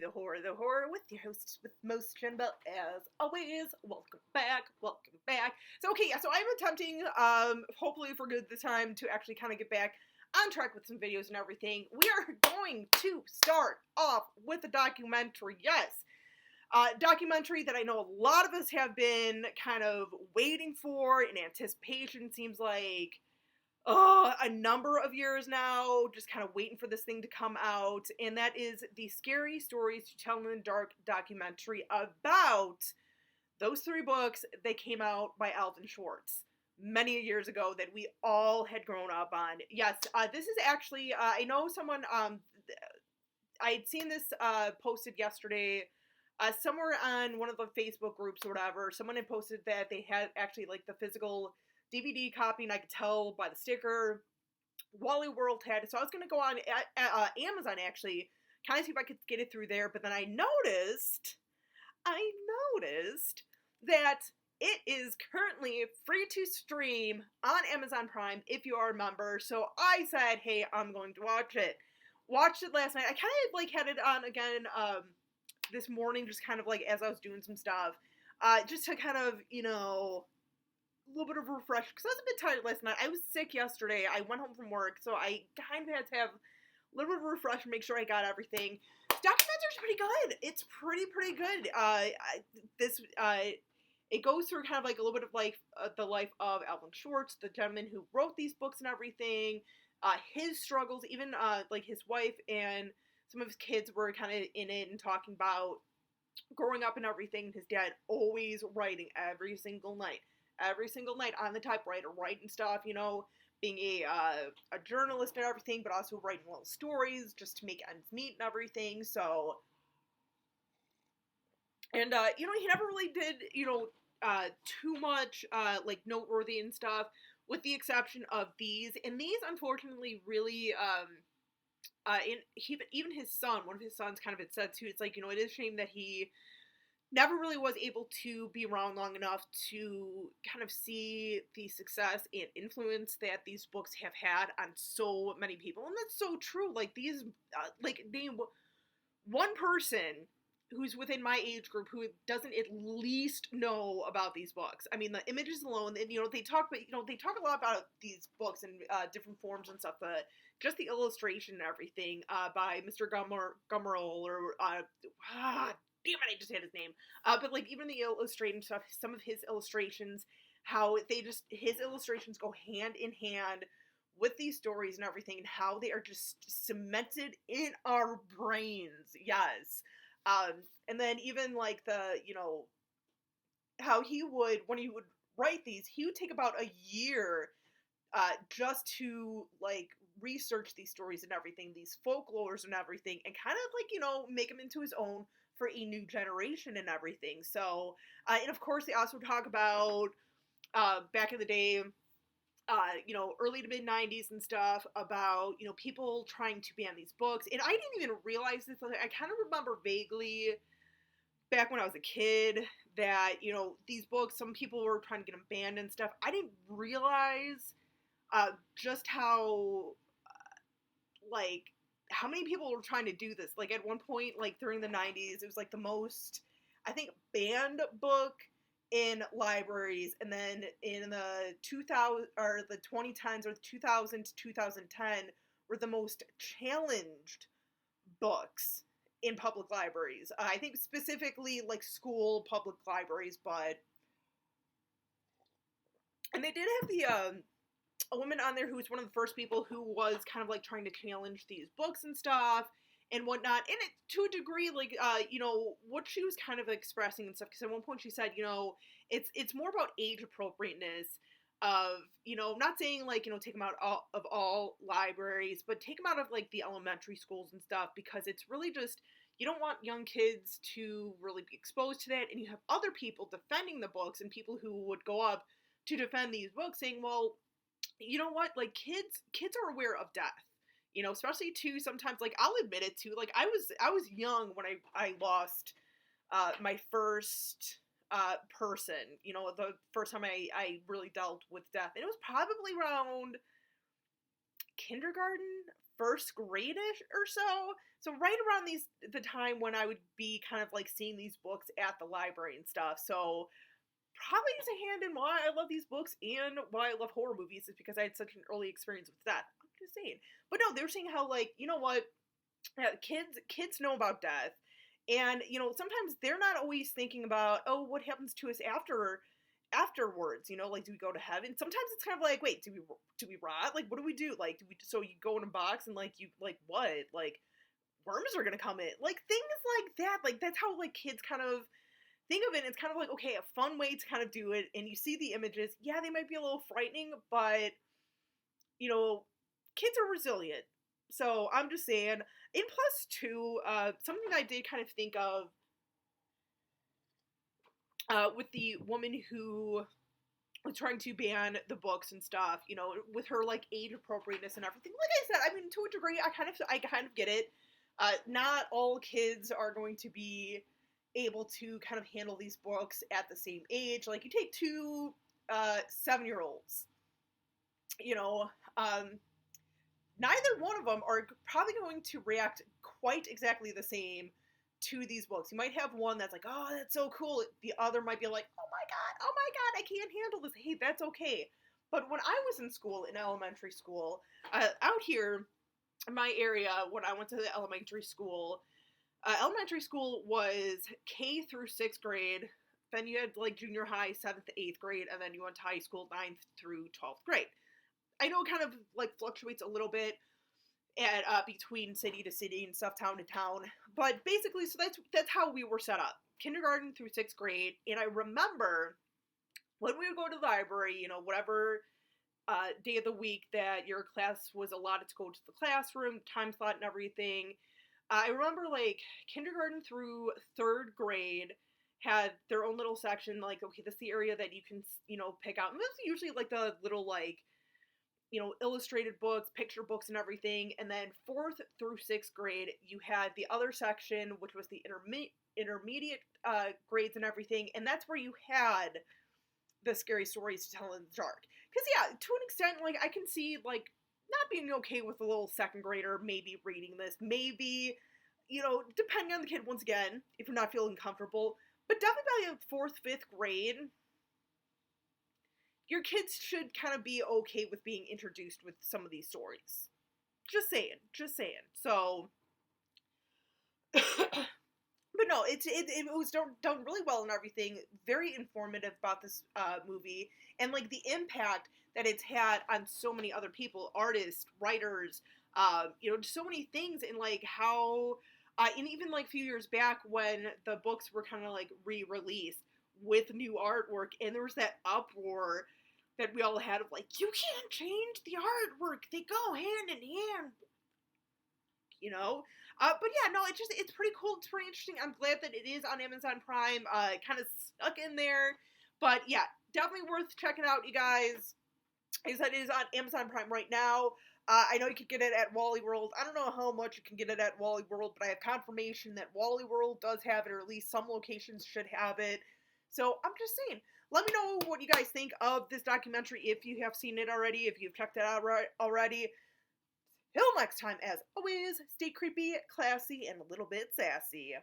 The Horror, with your host, with most Jenbel, as always. Welcome back. So, okay, yeah, so I'm attempting, hopefully for good this time, to actually kind of get back on track with some videos and everything. We are going to start off with a documentary, yes. Documentary that I know a lot of us have been kind of waiting for, in anticipation, seems like a number of years now, just kind of waiting for this thing to come out, and that is the Scary Stories to Tell in the Dark documentary about those three books that came out by Alvin Schwartz many years ago that we all had grown up on. Yes, this is actually, I know someone, I'd seen this posted yesterday, somewhere on one of the Facebook groups or whatever. Someone had posted that they had actually, like, the physical DVD copy, and I could tell by the sticker. Wally World had it, so I was going to go on Amazon, actually, kind of see if I could get it through there, but then I noticed that it is currently free to stream on Amazon Prime if you are a member, so I said, hey, I'm going to watch it. Watched it last night. I kind of, like, had it on again, this morning, just kind of, like, as I was doing some stuff, just to kind of, you know, a little bit of a refresh, because I was a bit tired last night. I was sick yesterday. I went home from work, so I kind of had to have a little bit of a refresh and make sure I got everything. This documentary's pretty good. It's pretty good. It goes through kind of like a little bit of life, the life of Alvin Schwartz, the gentleman who wrote these books and everything, his struggles, even like his wife and some of his kids were kind of in it and talking about growing up and everything. His dad always writing every single night on the typewriter, writing stuff, you know, being a journalist and everything, but also writing little stories just to make ends meet and everything. So, and you know, he never really did, you know, too much like noteworthy and stuff, with the exception of these. And these, unfortunately, really even his son, one of his sons, kind of had said too. It's like, you know, it is a shame that he never really was able to be around long enough to kind of see the success and influence that these books have had on so many people. And that's so true. Like, these, like, name one person who's within my age group who doesn't at least know about these books. I mean, the images alone, and, you know, they talk a lot about these books in different forms and stuff, but just the illustration and everything by Mr. Gummerl, or damn it, I just had his name. But, like, even the illustrating stuff, some of his illustrations, how his illustrations go hand in hand with these stories and everything, and how they are just cemented in our brains. Yes. And then even, like, the, you know, how when he would write these, he would take about a year, just to, like, research these stories and everything, these folklores and everything, and kind of, like, you know, make them into his own for a new generation and everything. So, and of course they also talk about, back in the day, you know, early to mid 90s and stuff, about, you know, people trying to ban these books. And I didn't even realize this. I kind of remember vaguely back when I was a kid that, you know, these books, some people were trying to get them banned and stuff. I didn't realize just how, like, how many people were trying to do this. Like, at one point, like, during the 90s, it was, like, the most, I think, banned book in libraries, and then in the 2000, or the 2010s, or 2000 to 2010, were the most challenged books in public libraries. I think specifically, like, school public libraries, but, and they did have the, a woman on there who was one of the first people who was kind of, like, trying to challenge these books and stuff and whatnot, and it, to a degree, like, you know, what she was kind of expressing and stuff, because at one point she said, you know, it's more about age appropriateness of, you know, not saying, like, you know, take them out of all libraries, but take them out of, like, the elementary schools and stuff, because it's really just, you don't want young kids to really be exposed to that, and you have other people defending the books, and people who would go up to defend these books saying, well, you know what, like, kids are aware of death, you know, especially too, sometimes, like, I'll admit it too, like, I was young when I lost my first person, you know, the first time I really dealt with death, and it was probably around kindergarten, first grade-ish or so So right around the time when I would be kind of like seeing these books at the library and stuff. So probably is a hand in why I love these books and why I love horror movies is because I had such an early experience with that. I'm just saying. But no, they were saying how like, you know what, kids know about death, and sometimes they're not always thinking about, oh, what happens to us afterwards, like, do we go to heaven? Sometimes it's kind of like, wait, do we rot? Like, what do we do? Like, so you go in a box and like you like what? Like worms are gonna come in, like things like that. Like that's how like kids kind of think of it. And it's kind of like, okay, a fun way to kind of do it, and you see the images. Yeah, they might be a little frightening, but you know, kids are resilient. So I'm just saying. In plus two, something I did kind of think of with the woman who was trying to ban the books and stuff, with her like age appropriateness and everything. Like I said, I mean, to a degree, I kind of get it. Not all kids are going to be able to kind of handle these books at the same age. Like you take two 7-year-olds, neither one of them are probably going to react quite exactly the same to these books. You might have one that's like, oh, that's so cool. The other might be like, oh my god, I can't handle this. Hey, that's okay. But when I was in school, in elementary school, out here in my area, when I went to the elementary school was K through 6th grade. Then you had like junior high, 7th to 8th grade, and then you went to high school, 9th through 12th grade. I know it kind of like fluctuates a little bit at between city to city and stuff, town to town, but basically, so that's how we were set up, kindergarten through 6th grade. And I remember when we would go to the library, whatever day of the week that your class was allotted to go to the classroom, time slot and everything. I remember like kindergarten through 3rd grade had their own little section, like, okay, this is the area that you can, pick out. And this is usually like the little like, illustrated books, picture books and everything. And then 4th through 6th grade, you had the other section, which was the intermediate grades and everything. And that's where you had the scary stories to tell in the dark. Because, yeah, to an extent, like, I can see, like, not being okay with a little 2nd grader maybe reading this. Maybe, depending on the kid, once again, if you're not feeling comfortable. But definitely by the 4th, 5th grade, your kids should kind of be okay with being introduced with some of these stories. Just saying. So, but no, it was done really well and everything. Very informative about this movie, and like the impact that it's had on so many other people, artists, writers, just so many things, and like how, and even like a few years back when the books were kind of like re-released with new artwork, and there was that uproar that we all had of like, you can't change the artwork, they go hand in hand, but yeah, no, it's pretty cool, it's pretty interesting. I'm glad that it is on Amazon Prime, kind of stuck in there, but yeah, definitely worth checking out, you guys. Is that it is on Amazon Prime right now. I know you can get it at Wally World. I don't know how much you can get it at Wally World, but I have confirmation that Wally World does have it, or at least some locations should have it. So I'm just saying, let me know what you guys think of this documentary if you have seen it already, if you've checked it out already. Till next time, as always, stay creepy, classy, and a little bit sassy.